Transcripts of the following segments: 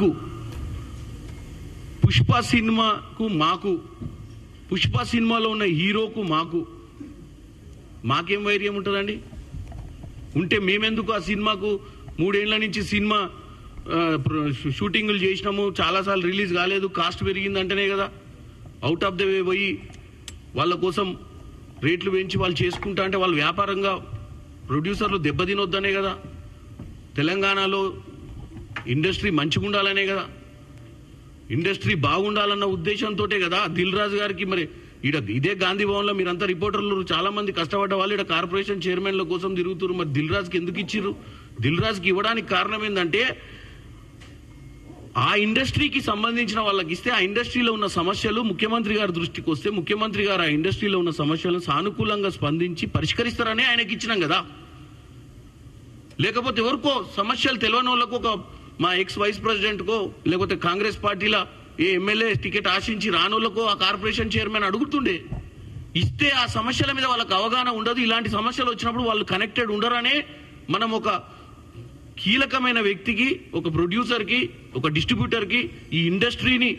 నాకు పుష్ప సినిమాకు మాకు పుష్ప సినిమాలో ఉన్న హీరోకు మాకేం వైర్యం ఉంటుందండి? ఉంటే మేమెందుకు ఆ సినిమాకు 3 ఏళ్ల నుంచి సినిమా షూటింగులు చేసినాము, చాలాసార్లు రిలీజ్ కాలేదు, కాస్ట్ పెరిగిందంటేనే కదా అవుట్ ఆఫ్ ద వే పోయి వాళ్ళ కోసం రేట్లు పెంచి వాళ్ళు చేసుకుంటా అంటే వాళ్ళు వ్యాపారంగా ప్రొడ్యూసర్లు దెబ్బతినొద్దనే కదా. తెలంగాణలో ఇండస్ట్రీ మంచిగా ఉండాలనే కదా, ఇండస్ట్రీ బాగుండాలన్న ఉద్దేశంతో కదా దిల్ రాజు గారికి మరి ఇదే గాంధీ భవన్లో మీరంతా రిపోర్టర్లు చాలా మంది కష్టపడ్డ వాళ్ళు ఇక్కడ కార్పొరేషన్ చైర్మన్ల కోసం తిరుగుతున్నారు. మరి దిల్ రాజుకి ఎందుకు ఇచ్చిర్రు? దిల్ రాజుకి ఇవ్వడానికి కారణం ఏంటంటే ఆ ఇండస్ట్రీకి సంబంధించిన వాళ్ళకి ఇస్తే ఆ ఇండస్ట్రీలో ఉన్న సమస్యలు ముఖ్యమంత్రి గారి దృష్టికి వస్తే ముఖ్యమంత్రి గారు ఆ ఇండస్ట్రీలో ఉన్న సమస్యలను సానుకూలంగా స్పందించి పరిష్కరిస్తారనే ఆయనకి ఇచ్చినాం కదా. లేకపోతే ఎవరికో సమస్యలు తెలియని వాళ్ళకు ఒక మా ఎక్స్ వైస్ ప్రెసిడెంట్కో లేకపోతే కాంగ్రెస్ పార్టీలో ఏ ఎమ్మెల్యే టికెట్ ఆశించి రానోళ్లకో ఆ కార్పొరేషన్ చైర్మన్ అడుగుతుండే. ఇస్తే ఆ సమస్యల మీద వాళ్ళకి అవగాహన ఉండదు. ఇలాంటి సమస్యలు వచ్చినప్పుడు వాళ్ళు కనెక్టెడ్ ఉండరనే మనం ఒక కీలకమైన వ్యక్తికి, ఒక ప్రొడ్యూసర్కి, ఒక డిస్ట్రిబ్యూటర్కి ఈ ఇండస్ట్రీని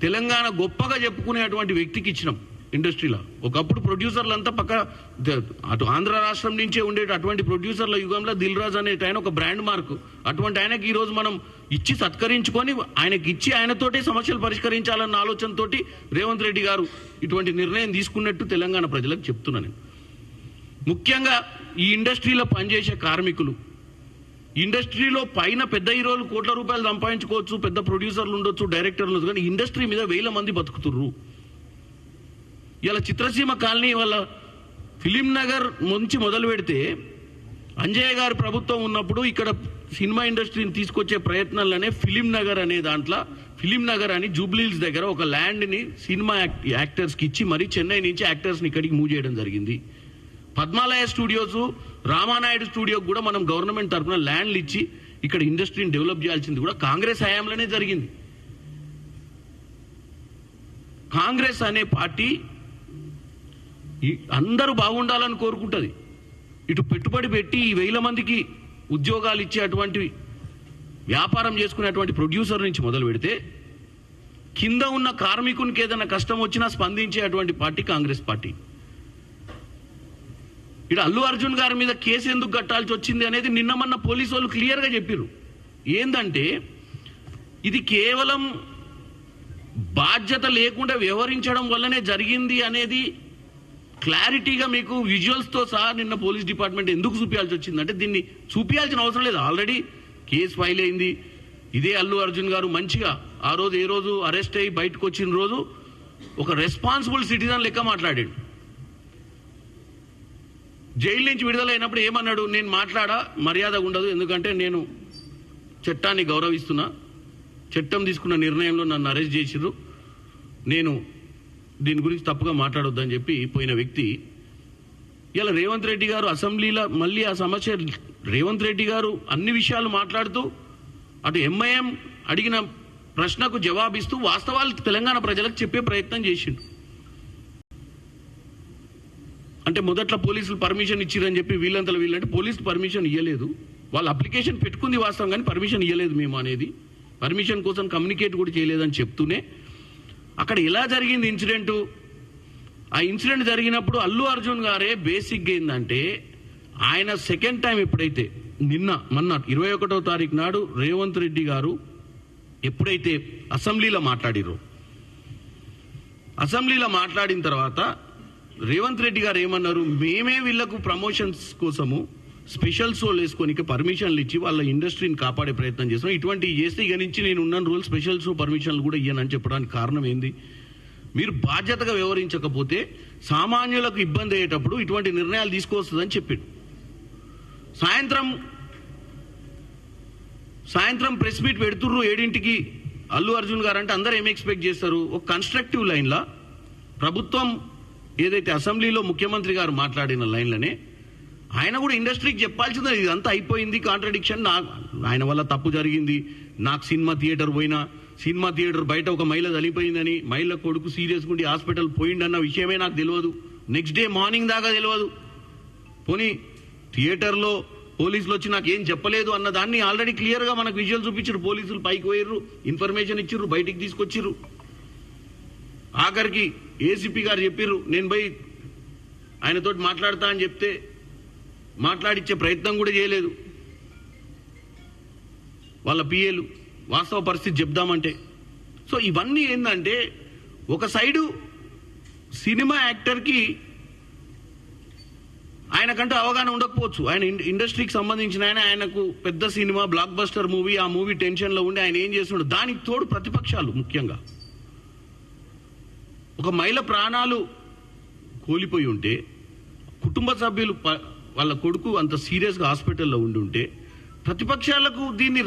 తెలంగాణ గొప్పగా చెప్పుకునేటువంటి వ్యక్తికి ఇచ్చినాం. ఇండస్ట్రీలో ఒకప్పుడు ప్రొడ్యూసర్లంతా అటు ఆంధ్ర రాష్ట్రం నుంచే ఉండే అటువంటి ప్రొడ్యూసర్ల యుగంలో దిల్ రాజు అనే ఆయన ఒక బ్రాండ్ మార్క్. అటువంటి ఆయనకి ఈ రోజు మనం ఇచ్చి సత్కరించుకొని ఆయనకి ఇచ్చి ఆయనతోటే సమస్యలు పరిష్కరించాలన్న ఆలోచనతోటి రేవంత్ రెడ్డి గారు ఇటువంటి నిర్ణయం తీసుకున్నట్టు తెలంగాణ ప్రజలకు చెప్తున్నాను. ముఖ్యంగా ఈ ఇండస్ట్రీలో పనిచేసే కార్మికులు, ఇండస్ట్రీలో పైన పెద్ద హీరోలు కోట్ల రూపాయలు సంపాదించుకోవచ్చు, పెద్ద ప్రొడ్యూసర్లు ఉండొచ్చు, డైరెక్టర్లు ఉండొచ్చు, కానీ ఇండస్ట్రీ మీద 1000 మంది బతుకుతుర్రు. ఇలా చిత్రసీమ కాలనీ వాళ్ళ ఫిలిం నగర్ నుంచి మొదలు పెడితే అంజయ్య గారి ప్రభుత్వం ఉన్నప్పుడు ఇక్కడ సినిమా ఇండస్ట్రీని తీసుకొచ్చే ప్రయత్నాలనే ఫిలిం నగర్ అనే దాంట్లో ఫిలిం నగర్ అని జూబ్లీహిల్స్ దగ్గర ఒక ల్యాండ్ని సినిమా యాక్టర్స్కి ఇచ్చి మరీ చెన్నై నుంచి యాక్టర్స్ని ఇక్కడికి మూవ్ చేయడం జరిగింది. పద్మాలయ స్టూడియోస్, రామానాయుడు స్టూడియోకి కూడా మనం గవర్నమెంట్ తరఫున ల్యాండ్లు ఇచ్చి ఇక్కడ ఇండస్ట్రీని డెవలప్ చేయాల్సింది కూడా కాంగ్రెస్ హయాంలోనే జరిగింది. కాంగ్రెస్ అనే పార్టీ అందరూ బాగుండాలని కోరుకుంటుంది. ఇటు పెట్టుబడి పెట్టి ఈ 1000 మందికి ఉద్యోగాలు ఇచ్చే అటువంటి వ్యాపారం చేసుకునేటువంటి ప్రొడ్యూసర్ నుంచి మొదలు పెడితే కింద ఉన్న కార్మికునికి ఏదైనా కష్టం వచ్చినా స్పందించే అటువంటి పార్టీ కాంగ్రెస్ పార్టీ. ఇటు అల్లు అర్జున్ గారి మీద కేసు ఎందుకు కట్టాల్సి వచ్చింది అనేది నిన్న మొన్న పోలీసు వాళ్ళు క్లియర్గా చెప్పారు. ఏందంటే ఇది కేవలం బాధ్యత లేకుండా వ్యవహరించడం వల్లనే జరిగింది అనేది క్లారిటీగా మీకు విజువల్స్తో సహా నిన్న పోలీస్ డిపార్ట్మెంట్ ఎందుకు చూపించాల్సి వచ్చిందంటే దీన్ని చూపించాల్సిన అవసరం లేదు. ఆల్రెడీ కేసు ఫైల్ అయింది. ఇదే అల్లు అర్జున్ గారు మంచిగా ఆ రోజు ఏ రోజు అరెస్ట్ అయ్యి బయటకు వచ్చిన రోజు ఒక రెస్పాన్సిబుల్ సిటిజన్ లెక్క మాట్లాడాడు. జైలు నుంచి విడుదలైనప్పుడు ఏమన్నాడు? నేను మాట్లాడా మర్యాద ఉండదు, ఎందుకంటే నేను చట్టాన్ని గౌరవిస్తున్నా, చట్టం తీసుకున్న నిర్ణయంలో నన్ను అరెస్ట్ చేసిర్రు, నేను దీని గురించి తప్పుగా మాట్లాడొద్దని చెప్పి పోయిన వ్యక్తి. ఇలా రేవంత్ రెడ్డి గారు అసెంబ్లీలో మళ్ళీ ఆ సమస్య రేవంత్ రెడ్డి గారు అన్ని విషయాలు మాట్లాడుతూ అటు ఎంఐఎం అడిగిన ప్రశ్నకు జవాబిస్తూ వాస్తవాలు తెలంగాణ ప్రజలకు చెప్పే ప్రయత్నం చేసిండు. అంటే మొదట్లో పోలీసులు పర్మిషన్ ఇచ్చిరని చెప్పి వీళ్ళంటే పోలీసులు పర్మిషన్ ఇవ్వలేదు. వాళ్ళు అప్లికేషన్ పెట్టుకుంది వాస్తవం, కానీ పర్మిషన్ ఇవ్వలేదు మేము అనేది, పర్మిషన్ కోసం కమ్యూనికేట్ కూడా చేయలేదని చెప్తూనే అక్కడ ఎలా జరిగింది ఇన్సిడెంటు. ఆ ఇన్సిడెంట్ జరిగినప్పుడు అల్లు అర్జున్ గారే బేసిక్గా ఏంటంటే ఆయన సెకండ్ టైం ఎప్పుడైతే మొన్న 21వ తారీఖు నాడు రేవంత్ రెడ్డి గారు ఎప్పుడైతే అసెంబ్లీలో మాట్లాడిరో, అసెంబ్లీలో మాట్లాడిన తర్వాత రేవంత్ రెడ్డి గారు ఏమన్నారు? మేమే వీళ్లకు ప్రమోషన్స్ కోసము స్పెషల్ షోలు వేసుకొని పర్మిషన్లు ఇచ్చి వాళ్ళ ఇండస్ట్రీని కాపాడే ప్రయత్నం చేస్తున్నాం. ఇటువంటివి చేస్తే ఇక నుంచి నేను ఉన్న రూల్ స్పెషల్ షో పర్మిషన్లు కూడా ఇయ్యనని చెప్పడానికి కారణం ఏంది? మీరు బాధ్యతగా వ్యవహరించకపోతే సామాన్యులకు ఇబ్బంది అయ్యేటప్పుడు ఇటువంటి నిర్ణయాలు తీసుకోవస్తుందని చెప్పిండు. సాయంత్రం ప్రెస్ మీట్ పెడుతుర్రు 7ంటికి అల్లు అర్జున్ గారు. అంటే అందరూ ఏం ఎక్స్పెక్ట్ చేస్తారు? ఒక కన్స్ట్రక్టివ్ లైన్లో ప్రభుత్వం ఏదైతే అసెంబ్లీలో ముఖ్యమంత్రి గారు మాట్లాడిన లైన్లనే ఆయన కూడా ఇండస్ట్రీకి చెప్పాల్సిందే, ఇదంతా అయిపోయింది, కాంట్రడిక్షన్, ఆయన వల్ల తప్పు జరిగింది, నాకు సినిమా థియేటర్ పోయినా సినిమా థియేటర్ బయట ఒక మహిళ చనిపోయిందని, మహిళ కొడుకు సీరియస్ గుండి హాస్పిటల్ పోయిందన్న విషయమే నాకు తెలియదు, నెక్స్ట్ డే మార్నింగ్ దాకా తెలియదు. పోనీ థియేటర్లో పోలీసులు వచ్చి నాకు ఏం చెప్పలేదు అన్న దాన్ని ఆల్రెడీ క్లియర్ గా మనకు విజువల్ చూపించారు. పోలీసులు పైకి పోయిర్రు, ఇన్ఫర్మేషన్ ఇచ్చిర్రు, బయటికి తీసుకొచ్చిర్రు. ఆఖరికి ఏసీపీ గారు చెప్పిర్రు నేను పోయి ఆయనతోటి మాట్లాడతా అని చెప్తే మాట్లాడిచ్చే ప్రయత్నం కూడా చేయలేదు వాళ్ళ పిఏలు, వాస్తవ పరిస్థితి చెప్దామంటే. సో ఇవన్నీ ఏంటంటే ఒక సైడు సినిమా యాక్టర్కి ఆయనకంటూ అవగాహన ఉండకపోవచ్చు. ఆయన ఇండస్ట్రీకి సంబంధించిన ఆయనకు పెద్ద సినిమా బ్లాక్ బస్టర్ మూవీ, ఆ మూవీ టెన్షన్లో ఉండి ఆయన ఏం చేస్తున్నాడు. దానికి తోడు ప్రతిపక్షాలు, ముఖ్యంగా ఒక మహిళ ప్రాణాలు కోల్పోయి ఉంటే, కుటుంబ సభ్యులు వాళ్ళ కొడుకు అంత సీరియస్గా హాస్పిటల్లో ఉండి ఉంటే, ప్రతిపక్షాలకు దీన్ని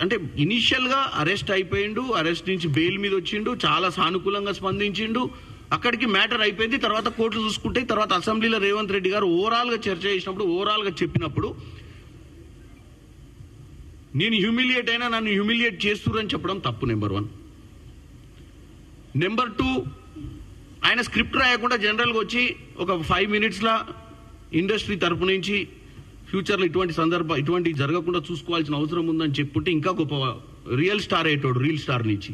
అంటే ఇనీషియల్గా అరెస్ట్ అయిపోయిండు, అరెస్ట్ నుంచి బెయిల్ మీద వచ్చిండు, చాలా సానుకూలంగా స్పందించిండు, అక్కడికి మ్యాటర్ అయిపోయింది. తర్వాత కోర్టులు చూసుకుంటే, తర్వాత అసెంబ్లీలో రేవంత్ రెడ్డి గారు ఓవరాల్గా చర్చ చేసినప్పుడు, ఓవరాల్గా చెప్పినప్పుడు నేను హ్యూమిలియేట్ అయినా నన్ను హ్యూమిలియేట్ చేస్తురని చెప్పడం తప్పు. నెంబర్ 1. నెంబర్ 2, ఆయన స్క్రిప్ట్ రాయకుండా జనరల్గా వచ్చి ఒక 5 మినిట్స్లా ఇండస్ట్రీ తరపు నుంచి ఫ్యూచర్లో ఇటువంటి జరగకుండా చూసుకోవాల్సిన అవసరం ఉందని చెప్పుంటే ఇంకా గొప్ప రియల్ స్టార్ అయ్యేటోడు. రియల్ స్టార్ నుంచి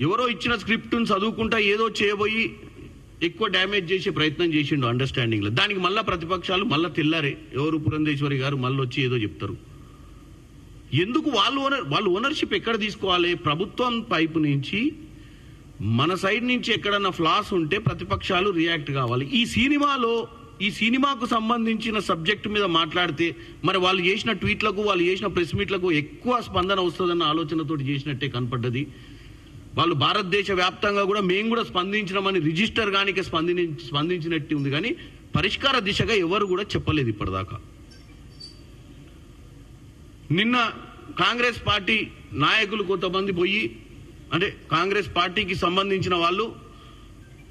ఎవరో ఇచ్చిన స్క్రిప్ట్ను చదువుకుంటా ఏదో చేయబోయి ఎక్కువ డ్యామేజ్ చేసే ప్రయత్నం చేసిండు అండర్స్టాండింగ్లో. దానికి మళ్ళా ప్రతిపక్షాలు మళ్ళా తెల్లారే ఎవరు పురంధేశ్వరి గారు మళ్ళీ వచ్చి ఏదో చెప్తారు. ఎందుకు వాళ్ళు ఓనర్షిప్ ఎక్కడ తీసుకోవాలి? ప్రభుత్వం వైపు నుంచి మన సైడ్ నుంచి ఎక్కడన్నా ఫ్లాస్ ఉంటే ప్రతిపక్షాలు రియాక్ట్ కావాలి. ఈ సినిమాకు సంబంధించిన సబ్జెక్టు మీద మాట్లాడితే మరి వాళ్ళు చేసిన ట్వీట్లకు, వాళ్ళు చేసిన ప్రెస్ మీట్లకు ఎక్కువ స్పందన వస్తుందన్న ఆలోచనతోటి చేసినట్టే కనపడ్డది. వాళ్ళు భారతదేశ వ్యాప్తంగా కూడా మేము కూడా స్పందించినామని రిజిస్టర్ గానికి స్పందించినట్టు ఉంది, కానీ పరిష్కార దిశగా ఎవరు కూడా చెప్పలేదు ఇప్పటిదాకా. నిన్న కాంగ్రెస్ పార్టీ నాయకులు కొంతమంది పోయి, అంటే కాంగ్రెస్ పార్టీకి సంబంధించిన వాళ్ళు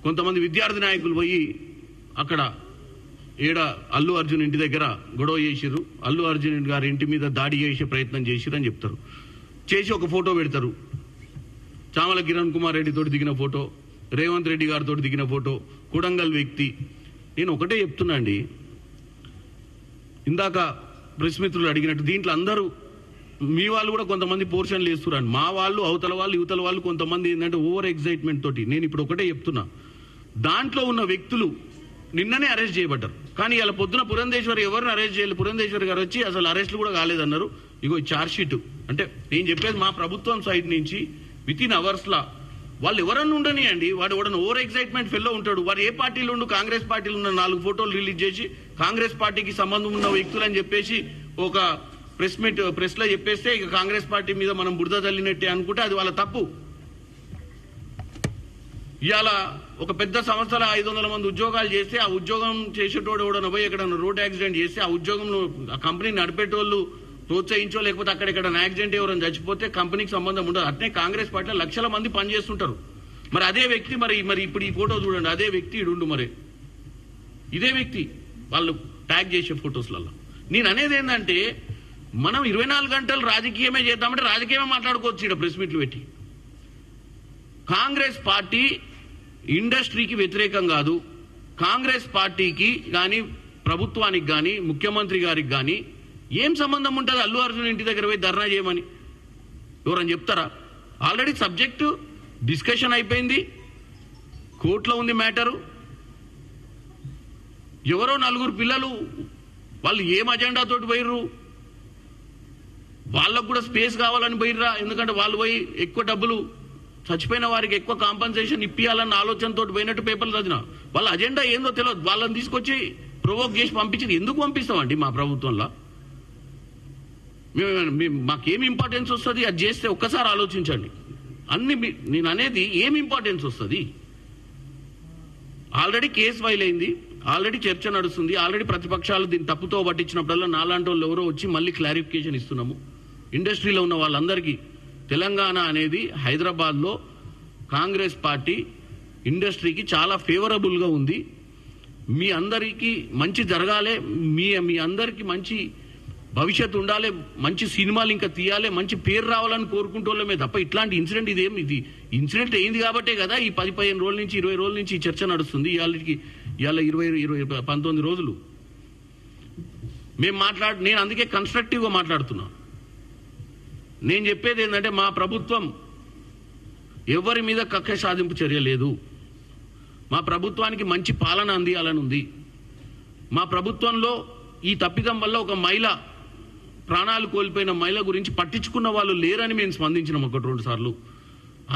కొంతమంది విద్యార్థి నాయకులు పోయి అక్కడ అల్లు అర్జున్ ఇంటి దగ్గర గొడవ చేసిర్రు, అల్లు అర్జున్ గారి ఇంటి మీద దాడి చేసే ప్రయత్నం చేసిర్రు అని చెప్తారు. చేసి ఒక ఫోటో పెడతారు. చామల కిరణ్ కుమార్ రెడ్డి తోటి దిగిన ఫోటో, రేవంత్ రెడ్డి గారితో దిగిన ఫోటో, కొడంగల్ వ్యక్తి. నేను ఒకటే చెప్తున్నా అండి, ఇందాక ప్రెస్ మిత్రులు అడిగినట్టు దీంట్లో అందరూ మీ వాళ్ళు కూడా కొంతమంది పోర్షన్లు వేస్తున్నారు. మా వాళ్ళు, అవతల వాళ్ళు, యువతల వాళ్ళు కొంతమంది ఏంటంటే ఓవర్ ఎగ్జైట్మెంట్ తోటి. నేను ఇప్పుడు ఒకటే చెప్తున్నా, దాంట్లో ఉన్న వ్యక్తులు నిన్ననే అరెస్ట్ చేయబడ్డారు, కానీ ఇలా పొద్దున పురంధేశ్వరి ఎవరిని అరెస్ట్ చేయలేదు. పురంధేశ్వరి గారు వచ్చి అసలు అరెస్టులు కూడా కాలేదన్నారు. ఇగో ఛార్జ్ షీట్. అంటే నేను చెప్పేది మా ప్రభుత్వం సైడ్ నుంచి విత్ ఇన్ అవర్స్ లా వాళ్ళు ఎవరన్నా ఉండని అండి, వాడు ఎవడన్నా ఓవర్ ఎగ్జైట్మెంట్ ఫెల్లో ఉంటాడు. వాడు ఏ పార్టీలో ఉండు, కాంగ్రెస్ పార్టీలో ఉన్న 4 ఫోటోలు రిలీజ్ చేసి కాంగ్రెస్ పార్టీకి సంబంధం ఉన్న వ్యక్తులని చెప్పేసి ఒక ప్రెస్ లో చెప్పేస్తే ఇక కాంగ్రెస్ పార్టీ మీద మనం బురద తల్లినట్టే అనుకుంటే అది వాళ్ళ తప్పు. ఇవాళ ఒక పెద్ద సంస్థల 500 మంది ఉద్యోగాలు చేస్తే ఆ ఉద్యోగం చేసేటోడు ఎవడన్నా పోయి ఎక్కడన్నా రోడ్ యాక్సిడెంట్ చేస్తే ఆ ఉద్యోగంలో ఆ కంపెనీ నడిపేటోళ్ళు ప్రోత్సహించో, లేకపోతే అక్కడెక్కడ యాక్సిడెంట్ ఎవరైనా చచ్చిపోతే కంపెనీకి సంబంధం ఉండదు. అట్నే కాంగ్రెస్ పార్టీలో లక్షల మంది పనిచేస్తుంటారు. మరి అదే వ్యక్తి మరి ఇప్పుడు ఈ ఫోటో చూడండి, అదే వ్యక్తి ఇడుండు, మరి ఇదే వ్యక్తి వాళ్ళు ట్యాగ్ చేసే ఫొటోస్లలో. నేను అనేది ఏంటంటే మనం 24 గంటలు రాజకీయమే చేద్దామంటే రాజకీయమే మాట్లాడుకోవచ్చు. ఇక్కడ ప్రెస్ మీట్లు పెట్టి కాంగ్రెస్ పార్టీ ఇండస్ట్రీకి వ్యతిరేకం కాదు. కాంగ్రెస్ పార్టీకి కానీ ప్రభుత్వానికి కానీ ముఖ్యమంత్రి గారికి కానీ ఏం సంబంధం ఉంటుంది అల్లు అర్జున్ ఇంటి దగ్గర పోయి ధర్నా చేయమని? ఎవరని చెప్తారా? ఆల్రెడీ సబ్జెక్టు డిస్కషన్ అయిపోయింది, కోర్టులో ఉంది మ్యాటరు. ఎవరో 4 పిల్లలు వాళ్ళు ఏం అజెండాతోటి పోయిర్రు, వాళ్ళకు కూడా స్పేస్ కావాలని పోయిర్రా? ఎందుకంటే వాళ్ళు పోయి ఎక్కువ డబ్బులు చచ్చిపోయిన వారికి ఎక్కువ కాంపన్సేషన్ ఇప్పియాలన్న ఆలోచనతో పోయినట్టు పేపర్లు చదివిన. వాళ్ళ అజెండా ఏందో తెలియదు, వాళ్ళని తీసుకొచ్చి ప్రొవోక్ చేసి పంపించింది. ఎందుకు పంపిస్తామండి మా ప్రభుత్వంలో? మాకేం ఇంపార్టెన్స్ వస్తుంది అది చేస్తే? ఒక్కసారి ఆలోచించండి. నేను అనేది ఏం ఇంపార్టెన్స్ వస్తుంది? ఆల్రెడీ కేసు ఫైల్ అయింది, ఆల్రెడీ చర్చ నడుస్తుంది, ఆల్రెడీ ప్రతిపక్షాలు దీన్ని తప్పుతో పట్టించినప్పుడల్లా నాలాంటి వాళ్ళు ఎవరో వచ్చి మళ్ళీ క్లారిఫికేషన్ ఇస్తున్నాము. ఇండస్ట్రీలో ఉన్న వాళ్ళందరికీ తెలంగాణ అనేది హైదరాబాద్లో కాంగ్రెస్ పార్టీ ఇండస్ట్రీకి చాలా ఫేవరబుల్గా ఉంది. మీ అందరికీ మంచి జరగాలి, మీ అందరికీ మంచి భవిష్యత్తు ఉండాలి, మంచి సినిమాలు ఇంకా తీయాలి, మంచి పేరు రావాలని కోరుకుంటోళ్ళమే తప్ప ఇట్లాంటి ఇన్సిడెంట్ ఇది ఇన్సిడెంట్ అయింది కాబట్టే కదా ఈ 10-15 రోజుల నుంచి 20 రోజుల నుంచి ఈ చర్చ నడుస్తుంది. వాళ్ళకి ఇవాళ 19 రోజులు నేను అందుకే కన్స్ట్రక్టివ్గా మాట్లాడుతున్నా. నేను చెప్పేది ఏంటంటే మా ప్రభుత్వం ఎవరి మీద కక్ష సాధింపు చర్య లేదు. మా ప్రభుత్వానికి మంచి పాలన అందియాలని ఉంది. మా ప్రభుత్వంలో ఈ తప్పిదం వల్ల ఒక మహిళ ప్రాణాలు కోల్పోయిన మహిళ గురించి పట్టించుకున్న వాళ్ళు లేరని మేము స్పందించినాం 1-2 సార్లు.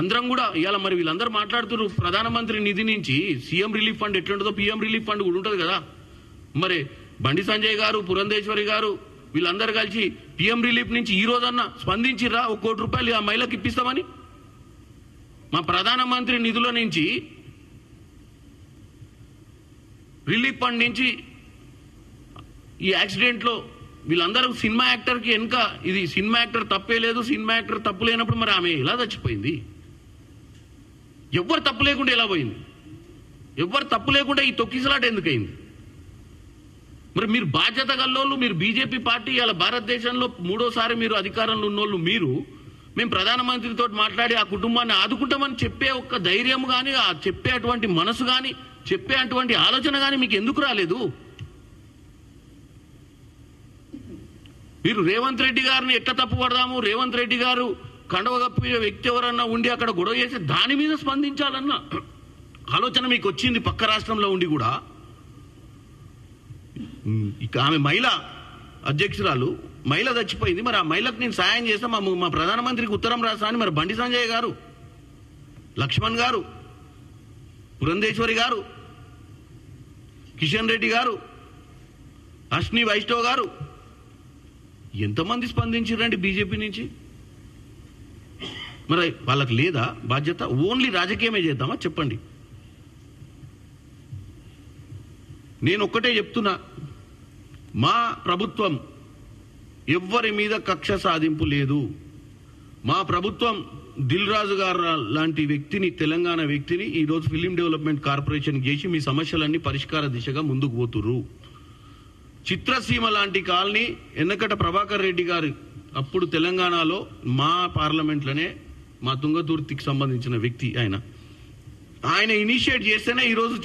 అందరం కూడా ఇవాళ మరి వీళ్ళందరూ మాట్లాడుతున్నారు ప్రధానమంత్రి నిధి నుంచి సీఎం రిలీఫ్ ఫండ్ ఎట్లుంటుందో పీఎం రిలీఫ్ ఫండ్ కూడా ఉంటుంది కదా. మరి బండి సంజయ్ గారు, పురంధేశ్వరి గారు వీళ్ళందరూ కలిసి పీఎం రిలీఫ్ నుంచి ఈ రోజన్నా స్పందించిర్రా 1 కోటి రూపాయలు ఆ మహిళకి ఇప్పిస్తామని? మా ప్రధానమంత్రి నిధుల నుంచి రిలీఫ్ ఫండ్ నుంచి ఈ యాక్సిడెంట్లో వీళ్ళందరూ సినిమా యాక్టర్కి వెనుక ఇది సినిమా యాక్టర్ తప్పే లేదు, సినిమా యాక్టర్ తప్పు లేనప్పుడు మరి ఆమె ఎలా చచ్చిపోయింది? ఎవ్వరు తప్పు లేకుండా ఎలా పోయింది? ఎవ్వరు తప్పు లేకుండా ఈ తొక్కిసలాట ఎందుకయింది? మరి మీరు బాధ్యత గల్లోళ్ళు, మీరు బీజేపీ పార్టీ ఇలా భారతదేశంలో 3వ మీరు అధికారంలో ఉన్నోళ్ళు మేము ప్రధానమంత్రితో మాట్లాడి ఆ కుటుంబాన్ని ఆదుకుంటామని చెప్పే ఒక్క ధైర్యం కానీ, ఆ చెప్పే అటువంటి మనసు కానీ, చెప్పే అటువంటి ఆలోచన కానీ మీకు ఎందుకు రాలేదు? మీరు రేవంత్ రెడ్డి గారిని ఎట్లా తప్పు పడదాము, రేవంత్ రెడ్డి గారు కండవ కప్పే వ్యక్తి ఎవరన్నా ఉండి అక్కడ గొడవ చేసి దాని మీద స్పందించాలన్న ఆలోచన మీకు వచ్చింది పక్క రాష్ట్రంలో ఉండి కూడా. ఇక ఆమె మహిళ అధ్యక్షురాలు, మహిళ చచ్చిపోయింది. మరి ఆ మహిళకు నేను సాయం చేస్తా, మా ప్రధానమంత్రికి ఉత్తరం రాస్తా అని మరి బండి సంజయ్ గారు, లక్ష్మణ్ గారు, పురంధేశ్వరి గారు, కిషన్ రెడ్డి గారు, అశ్విని వైష్ణవ్ గారు ఎంతమంది స్పందించారండి బీజేపీ నుంచి? మరి వాళ్ళకి లేదా బాధ్యత? ఓన్లీ రాజకీయమే చేద్దామా చెప్పండి? నేను ఒక్కటే చెప్తున్నా, మా ప్రభుత్వం ఎవ్వరి మీద కక్ష సాధింపు లేదు. మా ప్రభుత్వం దిల్ రాజు గారు లాంటి వ్యక్తిని, తెలంగాణ వ్యక్తిని ఈరోజు ఫిలిం డెవలప్మెంట్ కార్పొరేషన్ చేసి మీ సమస్యలన్నీ పరిష్కార దిశగా ముందుకు పోతుర్రు. చిత్రసీమ లాంటి కాలనీ ఎన్నకట ప్రభాకర్ రెడ్డి గారు అప్పుడు తెలంగాణలో మా పార్లమెంట్లోనే మా తుంగతుర్తికి సంబంధించిన వ్యక్తి ఆయన ఇనిషియేట్ చేస్తేనే ఈరోజు